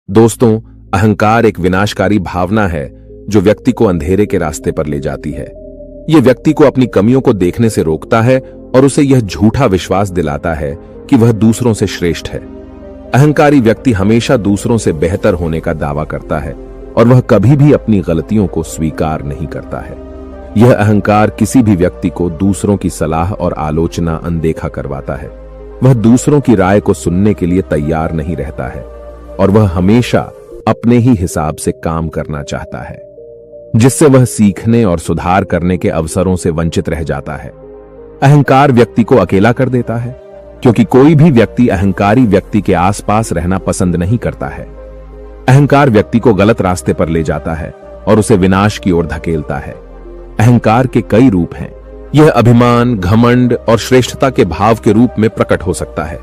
दोस्तों, अहंकार एक विनाशकारी भावना है जो व्यक्ति को अंधेरे के रास्ते पर ले जाती है। यह व्यक्ति को अपनी कमियों को देखने से रोकता है और उसे यह झूठा विश्वास दिलाता है कि वह दूसरों से श्रेष्ठ है। अहंकारी व्यक्ति हमेशा दूसरों से बेहतर होने का दावा करता है और वह कभी भी अपनी गलतियों को स्वीकार नहीं करता है। यह अहंकार किसी भी व्यक्ति को दूसरों की सलाह और आलोचना अनदेखा करवाता है। वह दूसरों की राय को सुनने के लिए तैयार नहीं रहता है और वह हमेशा अपने ही हिसाब से काम करना चाहता है, जिससे वह सीखने और सुधार करने के अवसरों से वंचित रह जाता है। अहंकार व्यक्ति को अकेला कर देता है, क्योंकि कोई भी व्यक्ति अहंकारी व्यक्ति के आसपास रहना पसंद नहीं करता है। अहंकार व्यक्ति को गलत रास्ते पर ले जाता है और उसे विनाश की ओर धकेलता है। अहंकार के कई रूप हैं। यह अभिमान, घमंड और श्रेष्ठता के भाव के रूप में प्रकट हो सकता है।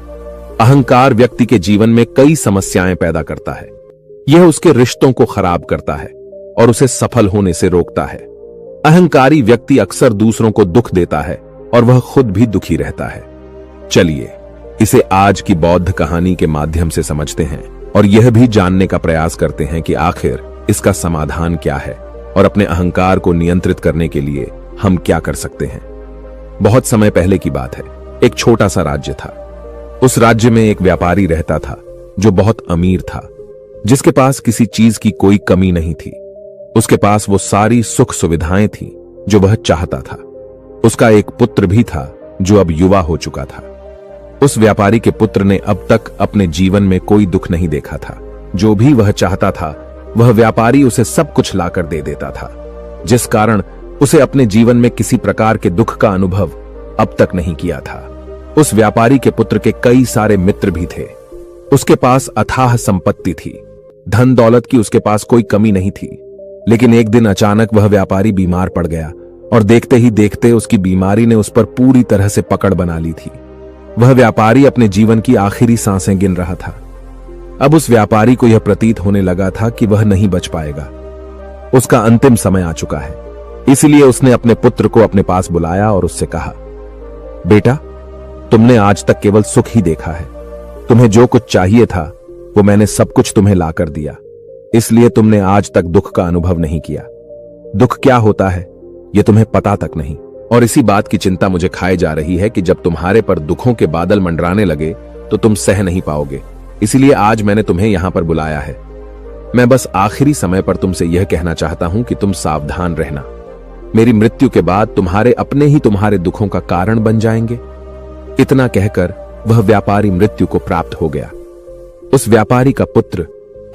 अहंकार व्यक्ति के जीवन में कई समस्याएं पैदा करता है। यह उसके रिश्तों को खराब करता है और उसे सफल होने से रोकता है। अहंकारी व्यक्ति अक्सर दूसरों को दुख देता है और वह खुद भी दुखी रहता है। चलिए इसे आज की बौद्ध कहानी के माध्यम से समझते हैं और यह भी जानने का प्रयास करते हैं कि आखिर इसका समाधान क्या है और अपने अहंकार को नियंत्रित करने के लिए हम क्या कर सकते हैं। बहुत समय पहले की बात है। एक छोटा सा राज्य था। उस राज्य में एक व्यापारी रहता था जो बहुत अमीर था, जिसके पास किसी चीज की कोई कमी नहीं थी। उसके पास वो सारी सुख सुविधाएं थीं जो वह चाहता था। उसका एक पुत्र भी था जो अब युवा हो चुका था। उस व्यापारी के पुत्र ने अब तक अपने जीवन में कोई दुख नहीं देखा था। जो भी वह चाहता था वह व्यापारी उसे सब कुछ लाकर दे देता था, जिस कारण उसे अपने जीवन में किसी प्रकार के दुख का अनुभव अब तक नहीं किया था। उस व्यापारी के पुत्र के कई सारे मित्र भी थे। उसके पास अथाह संपत्ति थी। धन दौलत की उसके पास कोई कमी नहीं थी। लेकिन एक दिन अचानक वह व्यापारी बीमार पड़ गया और देखते ही देखते उसकी बीमारी ने उस पर पूरी तरह से पकड़ बना ली थी। वह व्यापारी अपने जीवन की आखिरी सांसें गिन रहा था। अब उस व्यापारी को यह प्रतीत होने लगा था कि वह नहीं बच पाएगा। उसका अंतिम समय आ चुका है। इसलिए उसने अपने पुत्र को अपने पास बुलाया और उससे कहा, बेटा, तुमने आज तक केवल सुख ही देखा है। तुम्हें जो कुछ चाहिए था वो मैंने सब कुछ तुम्हें लाकर दिया, इसलिए तुमने आज तक दुख का अनुभव नहीं किया। दुख क्या होता है ये तुम्हें पता तक नहीं, और इसी बात की चिंता मुझे खाए जा रही है कि जब तुम्हारे पर दुखों के बादल मंडराने लगे तो तुम सह नहीं पाओगे। इसलिए आज मैंने तुम्हें यहां पर बुलाया है। मैं बस आखिरी समय पर तुमसे यह कहना चाहता हूं कि तुम सावधान रहना। मेरी मृत्यु के बाद तुम्हारे अपने ही तुम्हारे दुखों का कारण बन जाएंगे। इतना कहकर वह व्यापारी मृत्यु को प्राप्त हो गया। उस व्यापारी का पुत्र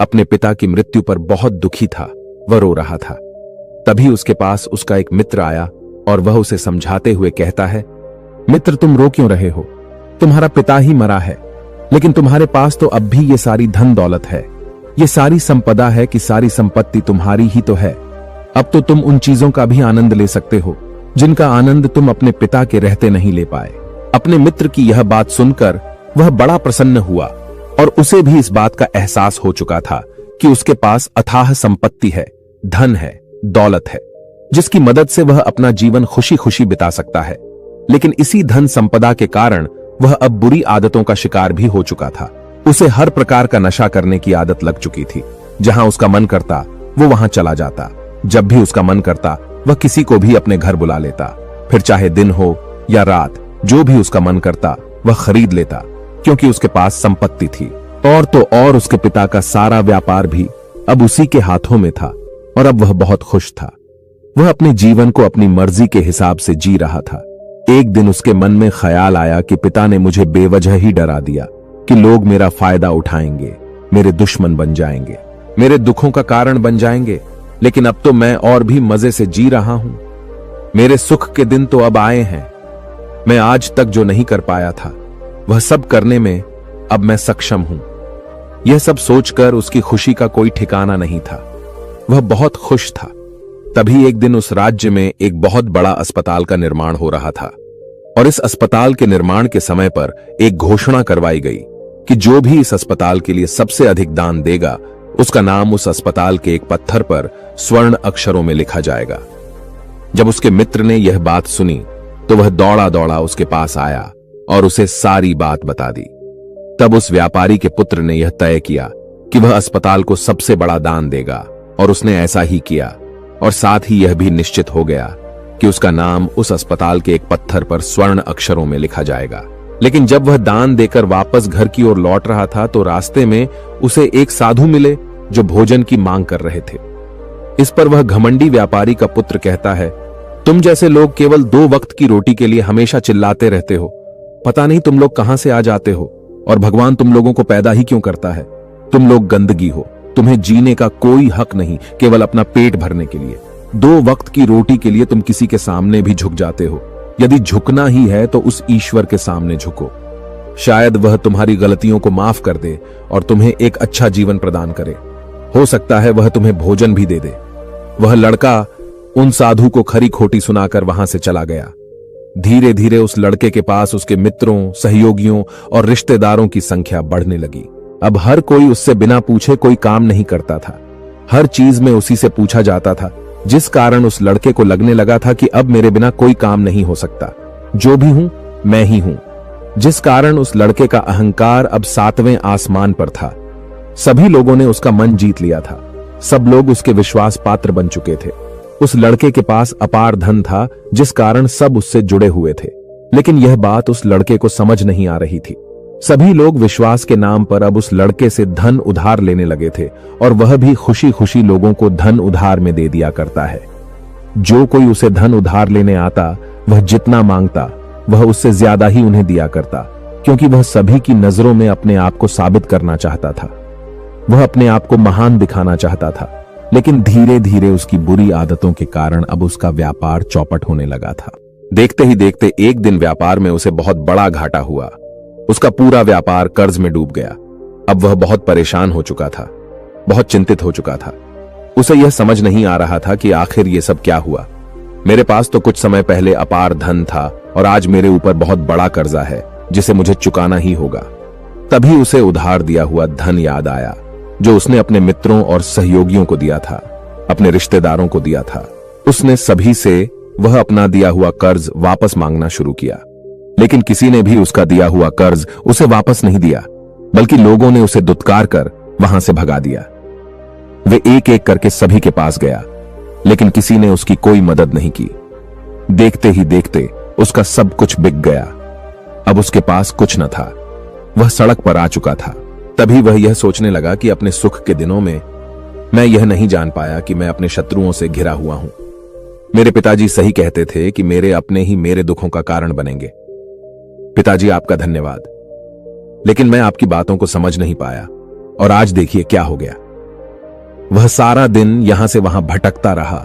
अपने पिता की मृत्यु पर बहुत दुखी था। वह रो रहा था। तभी उसके पास उसका एक मित्र आया और वह उसे समझाते हुए कहता है, मित्र, तुम रो क्यों रहे हो? तुम्हारा पिता ही मरा है, लेकिन तुम्हारे पास तो अब भी ये सारी धन दौलत है। ये सारी संपदा है कि सारी संपत्ति तुम्हारी ही तो है। अब तो तुम उन चीजों का भी आनंद ले सकते हो जिनका आनंद तुम अपने पिता के रहते नहीं ले पाए। अपने मित्र की यह बात सुनकर वह बड़ा प्रसन्न हुआ और उसे भी इस बात का एहसास हो चुका था कि उसके पास अथाह संपत्ति है, धन है, दौलत है, जिसकी मदद से वह अपना जीवन खुशी खुशी बिता सकता है। लेकिन इसी धन संपदा के कारण वह अब बुरी आदतों का शिकार भी हो चुका था। उसे हर प्रकार का नशा करने की आदत लग चुकी थी। जहां उसका मन करता वो वहां चला जाता। जब भी उसका मन करता वह किसी को भी अपने घर बुला लेता। फिर चाहे दिन हो या रात, जो भी उसका मन करता वह खरीद लेता, क्योंकि उसके पास संपत्ति थी। और तो और उसके पिता का सारा व्यापार भी अब उसी के हाथों में था और अब वह बहुत खुश था। वह अपने जीवन को अपनी मर्जी के हिसाब से जी रहा था। एक दिन उसके मन में ख्याल आया कि पिता ने मुझे बेवजह ही डरा दिया कि लोग मेरा फायदा उठाएंगे, मेरे दुश्मन बन जाएंगे, मेरे दुखों का कारण बन जाएंगे। लेकिन अब तो मैं और भी मजे से जी रहा हूं। मेरे सुख के दिन तो अब आए हैं। मैं आज तक जो नहीं कर पाया था वह सब करने में अब मैं सक्षम हूं। यह सब सोचकर उसकी खुशी का कोई ठिकाना नहीं था। वह बहुत खुश था। तभी एक दिन उस राज्य में एक बहुत बड़ा अस्पताल का निर्माण हो रहा था और इस अस्पताल के निर्माण के समय पर एक घोषणा करवाई गई कि जो भी इस अस्पताल के लिए सबसे अधिक दान देगा उसका नाम उस अस्पताल के एक पत्थर पर स्वर्ण अक्षरों में लिखा जाएगा। जब उसके मित्र ने यह बात सुनी तो वह दौड़ा दौड़ा उसके पास आया और उसे सारी बात बता दी। तब उस व्यापारी के पुत्र ने यह तय किया कि वह अस्पताल को सबसे बड़ा दान देगा, और उसने ऐसा ही किया। और साथ ही यह भी निश्चित हो गया कि उसका नाम उस अस्पताल के एक पत्थर पर स्वर्ण अक्षरों में लिखा जाएगा। लेकिन जब वह दान देकर वापस घर की ओर लौट रहा था तो रास्ते में उसे एक साधु मिले जो भोजन की मांग कर रहे थे। इस पर वह घमंडी व्यापारी का पुत्र कहता है, तुम जैसे लोग केवल 2 वक्त की रोटी के लिए हमेशा चिल्लाते रहते हो। पता नहीं तुम लोग कहां से आ जाते हो, और भगवान तुम लोगों को पैदा ही क्यों करता है। तुम लोग गंदगी हो, तुम्हें जीने का कोई हक नहीं, केवल अपना पेट भरने के लिए। 2 वक्त की रोटी के लिए तुम किसी के सामने भी झुक जाते हो। यदि झुकना ही है तो उस ईश्वर के सामने झुको। शायद वह तुम्हारी गलतियों को माफ कर दे और तुम्हें एक अच्छा जीवन प्रदान करे। हो सकता है वह तुम्हें भोजन भी दे दे। वह लड़का उन साधु को खरी खोटी सुनाकर वहां से चला गया। धीरे धीरे उस लड़के के पास उसके मित्रों, सहयोगियों और रिश्तेदारों की संख्या बढ़ने लगी। अब हर कोई उससे बिना पूछे कोई काम नहीं करता था। हर चीज में उसी से पूछा जाता था, जिस कारण उस लड़के को लगने लगा था कि अब मेरे बिना कोई काम नहीं हो सकता। जो भी हूं मैं ही हूं। जिस कारण उस लड़के का अहंकार अब 7वें आसमान पर था। सभी लोगों ने उसका मन जीत लिया था। सब लोग उसके विश्वास पात्र बन चुके थे। उस लड़के के पास अपार धन था, जिस कारण सब उससे जुड़े हुए थे। लेकिन यह बात उस लड़के को समझ नहीं आ रही थी। सभी लोग विश्वास के नाम पर अब उस लड़के से धन उधार लेने लगे थे, और वह भी खुशी खुशी लोगों को धन उधार में दे दिया करता है। जो कोई उसे धन उधार लेने आता, वह जितना मांगता वह उससे ज्यादा ही उन्हें दिया करता, क्योंकि वह सभी की नजरों में अपने आप को साबित करना चाहता था। वह अपने आप को महान दिखाना चाहता था। लेकिन धीरे धीरे उसकी बुरी आदतों के कारण अब उसका व्यापार चौपट होने लगा था। देखते ही देखते एक दिन व्यापार में उसे बहुत बड़ा घाटा हुआ। उसका पूरा व्यापार कर्ज में डूब गया। अब वह बहुत परेशान हो चुका था, बहुत चिंतित हो चुका था। उसे यह समझ नहीं आ रहा था कि आखिर ये सब क्या हुआ। मेरे पास तो कुछ समय पहले अपार धन था, और आज मेरे ऊपर बहुत बड़ा कर्जा है जिसे मुझे चुकाना ही होगा। तभी उसे उधार दिया हुआ धन याद आया, जो उसने अपने मित्रों और सहयोगियों को दिया था, अपने रिश्तेदारों को दिया था। उसने सभी से वह अपना दिया हुआ कर्ज वापस मांगना शुरू किया। लेकिन किसी ने भी उसका दिया हुआ कर्ज उसे वापस नहीं दिया, बल्कि लोगों ने उसे दुत्कार कर वहां से भगा दिया। वे एक एक करके सभी के पास गया, लेकिन किसी ने उसकी कोई मदद नहीं की। देखते ही देखते उसका सब कुछ बिक गया। अब उसके पास कुछ न था। वह सड़क पर आ चुका था। तभी वह यह सोचने लगा कि अपने सुख के दिनों में मैं यह नहीं जान पाया कि मैं अपने शत्रुओं से घिरा हुआ हूं। मेरे पिताजी सही कहते थे कि मेरे अपने ही मेरे दुखों का कारण बनेंगे। पिताजी, आपका धन्यवाद। लेकिन मैं आपकी बातों को समझ नहीं पाया, और आज देखिए क्या हो गया। वह सारा दिन यहां से वहां भटकता रहा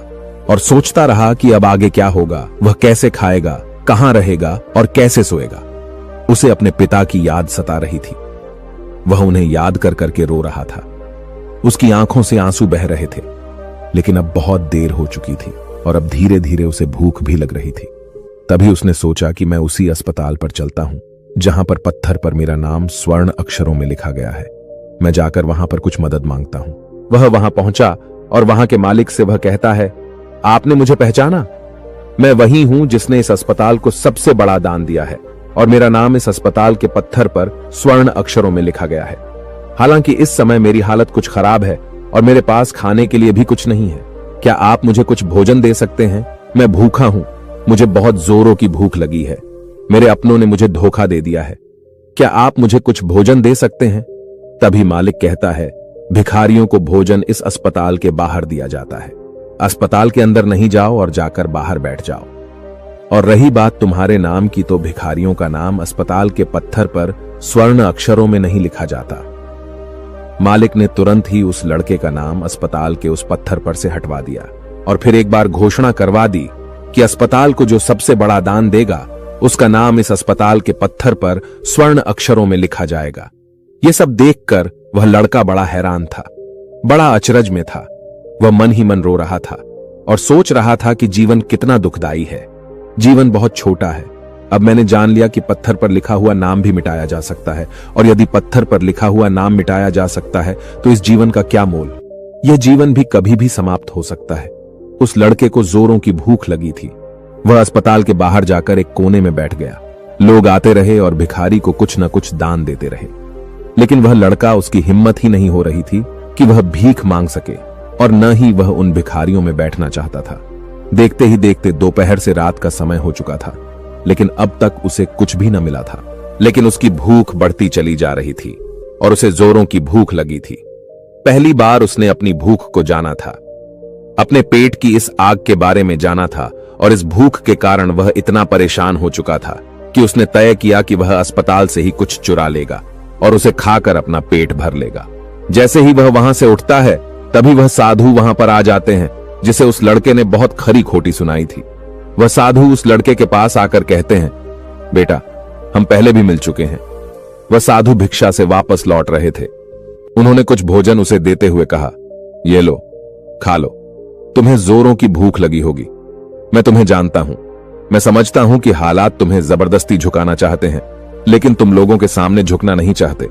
और सोचता रहा कि अब आगे क्या होगा, वह कैसे खाएगा, कहां रहेगा और कैसे सोएगा। उसे अपने पिता की याद सता रही थी। वह उन्हें याद कर करके रो रहा था। उसकी आंखों से आंसू बह रहे थे। लेकिन अब बहुत देर हो चुकी थी, और अब धीरे धीरे उसे भूख भी लग रही थी। तभी उसने सोचा कि मैं उसी अस्पताल पर चलता हूं जहां पर पत्थर पर मेरा नाम स्वर्ण अक्षरों में लिखा गया है। मैं जाकर वहां पर कुछ मदद मांगता हूं। वह वहां पहुंचा और वहां के मालिक से वह कहता है, आपने मुझे पहचाना? मैं वही हूं जिसने इस अस्पताल को सबसे बड़ा दान दिया है, और मेरा नाम इस अस्पताल के पत्थर पर स्वर्ण अक्षरों में लिखा गया है। हालांकि इस समय मेरी हालत कुछ खराब है और मेरे पास खाने के लिए भी कुछ नहीं है। क्या आप मुझे कुछ भोजन दे सकते हैं? मैं भूखा हूं। मुझे बहुत जोरों की भूख लगी है। मेरे अपनों ने मुझे धोखा दे दिया है। क्या आप मुझे कुछ भोजन दे सकते हैं? तभी मालिक कहता है, भिखारियों को भोजन इस अस्पताल के बाहर दिया जाता है। अस्पताल के अंदर नहीं जाओ और जाकर बाहर बैठ जाओ। और रही बात तुम्हारे नाम की, तो भिखारियों का नाम अस्पताल के पत्थर पर स्वर्ण अक्षरों में नहीं लिखा जाता। मालिक ने तुरंत ही उस लड़के का नाम अस्पताल के उस पत्थर पर से हटवा दिया, और फिर एक बार घोषणा करवा दी कि अस्पताल को जो सबसे बड़ा दान देगा, उसका नाम इस अस्पताल के पत्थर पर स्वर्ण अक्षरों में लिखा जाएगा। ये सब देखकर वह लड़का बड़ा हैरान था, बड़ा अचरज में था। वह मन ही मन रो रहा था और सोच रहा था कि जीवन कितना दुखदाई है। जीवन बहुत छोटा है। अब मैंने जान लिया कि पत्थर पर लिखा हुआ नाम भी मिटाया जा सकता है, और यदि पत्थर पर लिखा हुआ नाम मिटाया जा सकता है तो इस जीवन का क्या मोल? यह जीवन भी कभी भी समाप्त हो सकता है। उस लड़के को जोरों की भूख लगी थी। वह अस्पताल के बाहर जाकर एक कोने में बैठ गया। लोग आते रहे और भिखारी को कुछ न कुछ दान देते रहे। लेकिन वह लड़का, उसकी हिम्मत ही नहीं हो रही थी कि वह भीख मांग सके, और न ही वह उन भिखारियों में बैठना चाहता था। देखते ही देखते दोपहर से रात का समय हो चुका था, लेकिन अब तक उसे कुछ भी न मिला था। लेकिन उसकी भूख बढ़ती चली जा रही थी और उसे जोरों की भूख लगी थी। पहली बार उसने अपनी भूख को जाना था, अपने पेट की इस आग के बारे में जाना था, और इस भूख के कारण वह इतना परेशान हो चुका था कि उसने तय किया कि वह अस्पताल से ही कुछ चुरा लेगा और उसे खाकर अपना पेट भर लेगा। जैसे ही वह वहां से उठता है, तभी वह साधु वहां पर आ जाते हैं, जिसे उस लड़के ने बहुत खरी खोटी सुनाई थी। वह साधु उस लड़के के पास आकर कहते हैं, बेटा, हम पहले भी मिल चुके हैं। वह साधु भिक्षा से वापस लौट रहे थे। उन्होंने कुछ भोजन उसे देते हुए कहा, ये लो, खा लो, तुम्हें जोरों की भूख लगी होगी। मैं तुम्हें जानता हूं, मैं समझता हूं कि हालात तुम्हें जबरदस्ती झुकाना चाहते हैं, लेकिन तुम लोगों के सामने झुकना नहीं चाहते।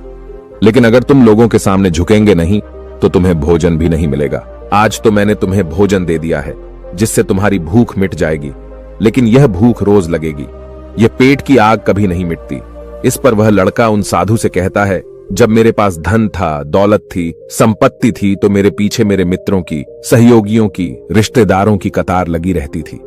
लेकिन अगर तुम लोगों के सामने झुकेंगे नहीं तो तुम्हें भोजन भी नहीं मिलेगा। आज तो मैंने तुम्हें भोजन दे दिया है, जिससे तुम्हारी भूख मिट जाएगी, लेकिन यह भूख रोज लगेगी। यह पेट की आग कभी नहीं मिटती। इस पर वह लड़का उन साधु से कहता है, जब मेरे पास धन था, दौलत थी, संपत्ति थी, तो मेरे पीछे मेरे मित्रों की, सहयोगियों की, रिश्तेदारों की कतार लगी रहती थी।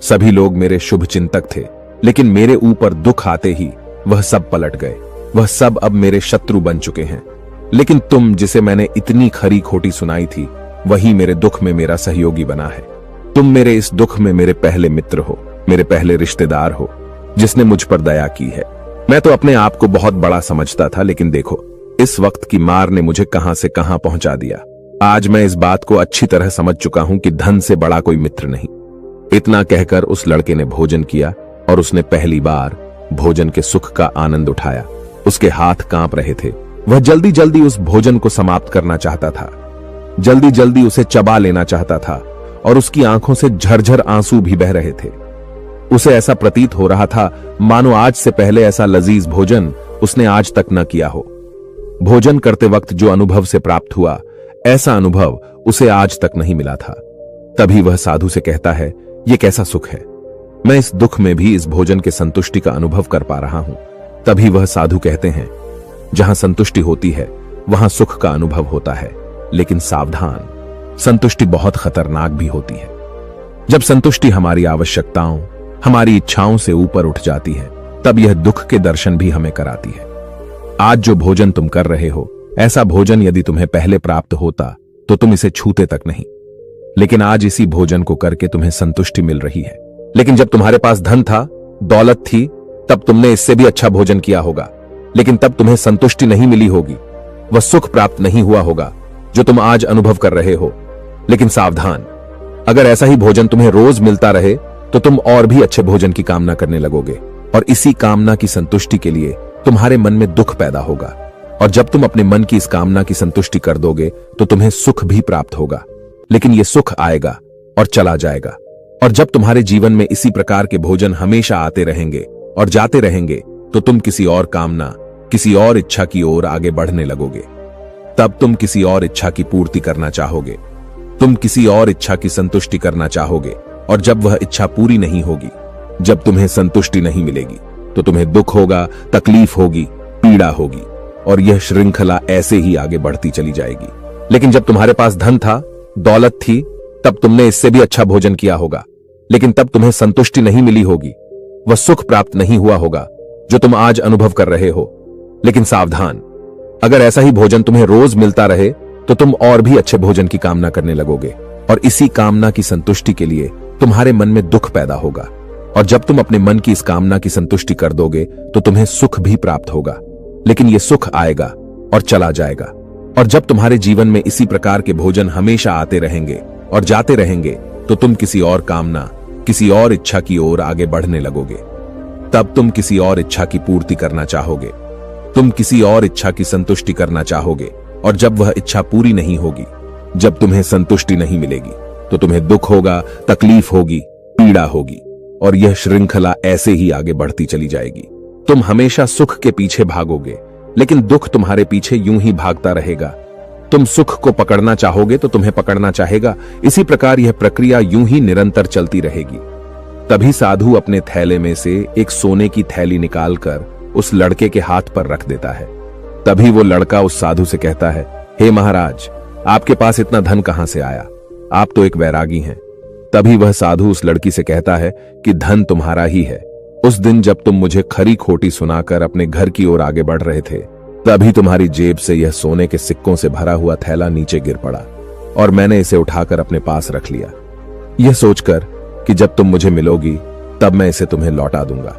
सभी लोग मेरे शुभ चिंतक थे, लेकिन मेरे ऊपर दुख आते ही वह सब पलट गए। वह सब अब मेरे शत्रु बन चुके हैं। लेकिन तुम, जिसे मैंने इतनी खरी खोटी सुनाई थी, वही मेरे दुख में मेरा सहयोगी बना है। तुम मेरे इस दुख में मेरे पहले मित्र हो, मेरे पहले रिश्तेदार हो, जिसने मुझ पर दया की है। मैं तो अपने आप को बहुत बड़ा समझता था, लेकिन देखो, इस वक्त की मार ने मुझे कहां से कहां पहुंचा दिया। आज मैं इस बात को अच्छी तरह समझ चुका हूं कि धन से बड़ा कोई मित्र नहीं। इतना कहकर उस लड़के ने भोजन किया, और उसने पहली बार भोजन के सुख का आनंद उठाया। उसके हाथ कांप रहे थे। वह जल्दी जल्दी उस भोजन को समाप्त करना चाहता था, जल्दी जल्दी उसे चबा लेना चाहता था, और उसकी आंखों से झरझर आंसू भी बह रहे थे। उसे ऐसा प्रतीत हो रहा था मानो आज से पहले ऐसा लजीज भोजन उसने आज तक न किया हो। भोजन करते वक्त जो अनुभव से प्राप्त हुआ, ऐसा अनुभव उसे आज तक नहीं मिला था। तभी वह साधु से कहता है, यह कैसा सुख है, मैं इस दुख में भी इस भोजन के संतुष्टि का अनुभव कर पा रहा हूं। तभी वह साधु कहते हैं, जहां संतुष्टि होती है वहां सुख का अनुभव होता है, लेकिन सावधान, संतुष्टि बहुत खतरनाक भी होती है। जब संतुष्टि हमारी आवश्यकताओं, हमारी इच्छाओं से ऊपर उठ जाती है, तब यह दुख के दर्शन भी हमें कराती है। आज जो भोजन तुम कर रहे हो, ऐसा भोजन यदि तुम्हें पहले प्राप्त होता तो तुम इसे छूते तक नहीं। लेकिन आज इसी भोजन को करके तुम्हें संतुष्टि मिल रही है। लेकिन जब तुम्हारे पास धन था, दौलत थी, तब तुमने इससे भी अच्छा भोजन किया होगा, लेकिन तब तुम्हें संतुष्टि नहीं मिली होगी, वह सुख प्राप्त नहीं हुआ होगा जो तुम आज अनुभव कर रहे हो। लेकिन सावधान, अगर ऐसा ही भोजन तुम्हें रोज मिलता रहे तो तुम और भी अच्छे भोजन की कामना करने लगोगे, और इसी कामना की संतुष्टि के लिए तुम्हारे मन में दुख पैदा होगा। और जब तुम अपने मन की इस कामना की संतुष्टि कर दोगे तो तुम्हें सुख भी प्राप्त होगा, लेकिन यह सुख आएगा और चला जाएगा। और जब तुम्हारे जीवन में इसी प्रकार के भोजन हमेशा आते रहेंगे और जाते रहेंगे, तो तुम किसी और कामना, किसी और इच्छा की ओर आगे बढ़ने लगोगे। तब तुम किसी और इच्छा की पूर्ति करना चाहोगे, तुम किसी और इच्छा की संतुष्टि करना चाहोगे, और जब वह इच्छा पूरी नहीं होगी, जब तुम्हें संतुष्टि नहीं मिलेगी, तो तुम्हें दुख होगा, तकलीफ होगी, पीड़ा होगी, और यह श्रृंखला ऐसे ही आगे बढ़ती चली जाएगी। लेकिन जब तुम्हारे पास धन था, दौलत थी, तब तुमने इससे भी अच्छा भोजन किया होगा, लेकिन तब तुम्हें संतुष्टि नहीं मिली होगी, वह सुख प्राप्त नहीं हुआ होगा जो तुम आज अनुभव कर रहे हो। लेकिन सावधान, अगर ऐसा ही भोजन तुम्हें रोज मिलता रहे तो तुम और भी अच्छे भोजन की कामना करने लगोगे, और इसी कामना की संतुष्टि के लिए तुम्हारे मन में दुख पैदा होगा। और जब तुम अपने मन की इस कामना की संतुष्टि कर दोगे तो तुम्हें सुख भी प्राप्त होगा, लेकिन यह सुख आएगा और चला जाएगा। और जब तुम्हारे जीवन में इसी प्रकार के भोजन हमेशा आते रहेंगे और जाते रहेंगे, तो तुम किसी और कामना, किसी और इच्छा की ओर आगे बढ़ने लगोगे। तब तुम किसी और इच्छा की पूर्ति करना चाहोगे, तुम किसी और इच्छा की संतुष्टि करना चाहोगे, और जब वह इच्छा पूरी नहीं होगी, जब तुम्हें संतुष्टि नहीं मिलेगी, तो तुम्हें दुख होगा, तकलीफ होगी, पीड़ा होगी, और यह श्रृंखला ऐसे ही आगे बढ़ती चली जाएगी। तुम हमेशा सुख के पीछे भागोगे, लेकिन दुख तुम्हारे पीछे यूं ही भागता रहेगा। तुम सुख को पकड़ना चाहोगे तो तुम्हें पकड़ना चाहेगा। इसी प्रकार यह प्रक्रिया यूं ही निरंतर चलती रहेगी। तभी साधु अपने थैले में से एक सोने की थैली निकालकर उस लड़के के हाथ पर रख देता है। तभी वो लड़का उस साधु से कहता है, हे महाराज, आपके पास इतना धन कहां से आया? आप तो एक वैरागी हैं। तभी वह साधु उस लड़की से कहता है कि धन तुम्हारा ही है। उस दिन जब तुम मुझे खरी खोटी सुनाकर अपने घर की ओर आगे बढ़ रहे थे, तभी तुम्हारी जेब से यह सोने के सिक्कों से भरा हुआ थैला नीचे गिर पड़ा और मैंने इसे उठाकर अपने पास रख लिया, यह सोचकर कि जब तुम मुझे मिलोगी तब मैं इसे तुम्हें लौटा दूंगा।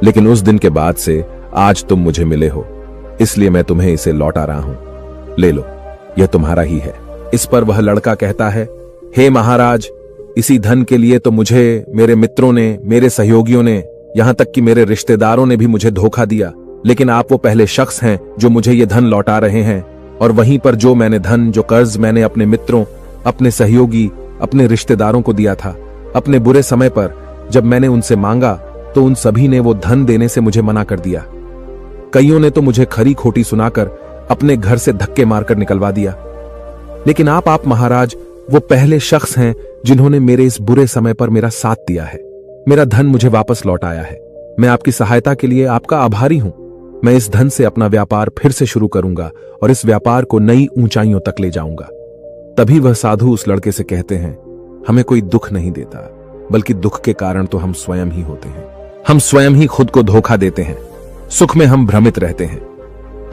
लेकिन उस दिन के बाद से आज तुम मुझे मिले हो, इसलिए मैं तुम्हें इसे लौटा रहा हूं। ले लो, यह तुम्हारा ही है। इस पर वह लड़का कहता है, हे महाराज, इसी धन के लिए तो मुझे मेरे मित्रों ने, मेरे सहयोगियों ने, यहां तक कि मेरे रिश्तेदारों ने भी मुझे धोखा दिया। लेकिन आप वो पहले शख्स हैं जो मुझे ये धन लौटा रहे हैं। और वहीं पर जो मैंने धन, जो कर्ज मैंने अपने मित्रों, अपने सहयोगी, अपने रिश्तेदारों को दिया था, अपने बुरे समय पर जब मैंने उनसे मांगा तो उन सभी ने वो धन देने से मुझे मना कर दिया। कईयों ने तो मुझे खरी खोटी सुनाकर अपने घर से धक्के मारकर निकलवा दिया। लेकिन आप महाराज वो पहले शख्स हैं जिन्होंने मेरे इस बुरे समय पर मेरा साथ दिया है, मेरा धन मुझे वापस लौटाया है। मैं आपकी सहायता के लिए आपका आभारी हूं। मैं इस धन से अपना व्यापार फिर से शुरू करूंगा और इस व्यापार को नई ऊंचाइयों तक ले जाऊंगा। तभी वह साधु उस लड़के से कहते हैं, हमें कोई दुख नहीं देता, बल्कि दुख के कारण तो हम स्वयं ही होते हैं। हम स्वयं ही खुद को धोखा देते हैं। सुख में हम भ्रमित रहते हैं।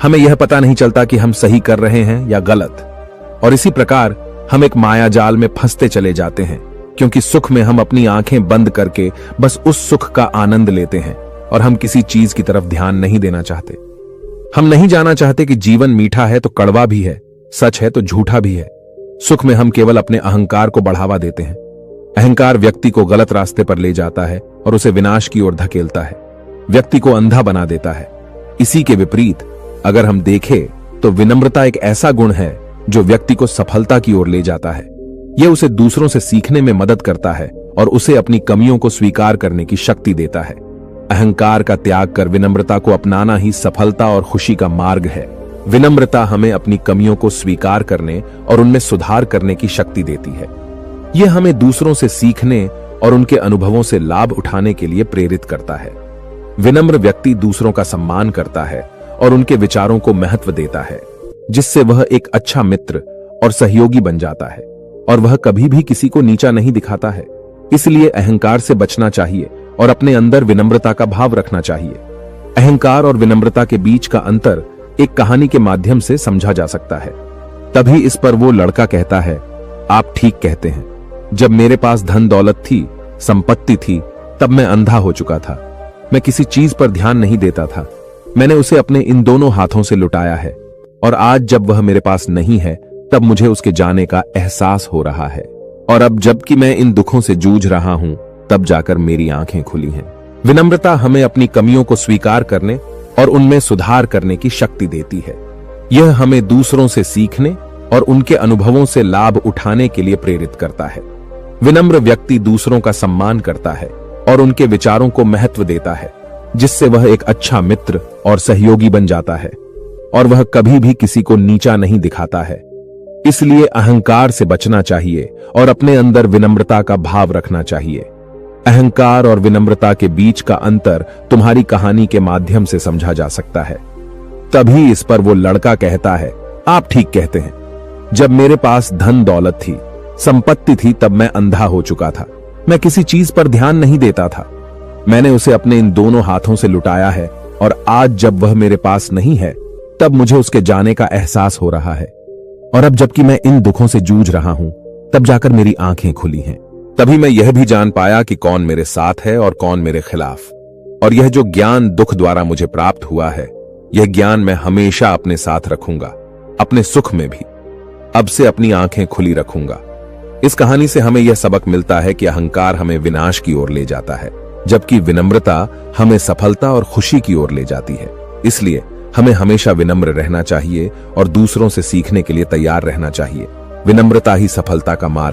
हमें यह पता नहीं चलता कि हम सही कर रहे हैं या गलत। और इसी प्रकार हम एक माया जाल में फंसते चले जाते हैं, क्योंकि सुख में हम अपनी आंखें बंद करके बस उस सुख का आनंद लेते हैं और हम किसी चीज की तरफ ध्यान नहीं देना चाहते। हम नहीं जाना चाहते कि जीवन मीठा है तो कड़वा भी है, सच है तो झूठा भी है। सुख में हम केवल अपने अहंकार को बढ़ावा देते हैं। अहंकार व्यक्ति को गलत रास्ते पर ले जाता है और उसे विनाश की ओर धकेलता है, व्यक्ति को अंधा बना देता है। इसी के विपरीत अगर हम देखें तो विनम्रता एक ऐसा गुण है जो व्यक्ति को सफलता की ओर ले जाता है। यह उसे दूसरों से सीखने में मदद करता है और उसे अपनी कमियों को स्वीकार करने की शक्ति देता है। अहंकार का त्याग कर विनम्रता को अपनाना ही सफलता और खुशी का मार्ग है। विनम्रता हमें अपनी कमियों को स्वीकार करने और उनमें सुधार करने की शक्ति देती है। यह हमें दूसरों से सीखने और उनके अनुभवों से लाभ उठाने के लिए प्रेरित करता है। विनम्र व्यक्ति दूसरों का सम्मान करता है और उनके विचारों को महत्व देता है, जिससे वह एक अच्छा मित्र और सहयोगी बन जाता है और वह कभी भी किसी को नीचा नहीं दिखाता है। इसलिए अहंकार से बचना चाहिए और अपने अंदर विनम्रता का भाव रखना चाहिए। अहंकार और विनम्रता के बीच का अंतर एक कहानी के माध्यम से समझा जा सकता है। तभी इस पर वो लड़का कहता है, आप ठीक कहते हैं। जब मेरे पास धन दौलत थी, संपत्ति थी, तब मैं अंधा हो चुका था। मैं किसी चीज पर ध्यान नहीं देता था। मैंने उसे अपने इन दोनों हाथों से लुटाया है और आज जब वह मेरे पास नहीं है तब मुझे उसके जाने का एहसास हो रहा है। और अब जबकि मैं इन दुखों से जूझ रहा हूं, तब जाकर मेरी आंखें खुली हैं। विनम्रता हमें अपनी कमियों को स्वीकार करने और उनमें सुधार करने की शक्ति देती है। यह हमें दूसरों से सीखने और उनके अनुभवों से लाभ उठाने के लिए प्रेरित करता है। विनम्र व्यक्ति दूसरों का सम्मान करता है और उनके विचारों को महत्व देता है, जिससे वह एक अच्छा मित्र और सहयोगी बन जाता है और वह कभी भी किसी को नीचा नहीं दिखाता है। इसलिए अहंकार से बचना चाहिए और अपने अंदर विनम्रता का भाव रखना चाहिए। अहंकार और विनम्रता के बीच का अंतर तुम्हारी कहानी के माध्यम से समझा जा सकता है। तभी इस पर वो लड़का कहता है, आप ठीक कहते हैं। जब मेरे पास धन दौलत थी, संपत्ति थी, तब मैं अंधा हो चुका था। मैं किसी चीज पर ध्यान नहीं देता था। मैंने उसे अपने इन दोनों हाथों से लुटाया है और आज जब वह मेरे पास नहीं है तब मुझे उसके जाने का एहसास हो रहा है। और अब जबकि मैं इन दुखों से जूझ रहा हूं, तब जाकर मेरी आंखें खुली हैं। तभी मैं यह भी जान पाया कि कौन मेरे साथ है और कौन मेरे खिलाफ। और यह जो ज्ञान दुख द्वारा मुझे प्राप्त हुआ है, यह ज्ञान मैं हमेशा अपने साथ रखूंगा, अपने सुख में भी। अब से अपनी आंखें खुली रखूंगा। इस कहानी से हमें यह सबक मिलता है कि अहंकार हमें विनाश की ओर ले जाता है, जबकि विनम्रता हमें सफलता और खुशी की ओर ले जाती है। इसलिए हमें हमेशा विनम्र रहना चाहिए और दूसरों से सीखने के लिए तैयार रहना चाहिए। विनम्रता ही सफलता का मार्ग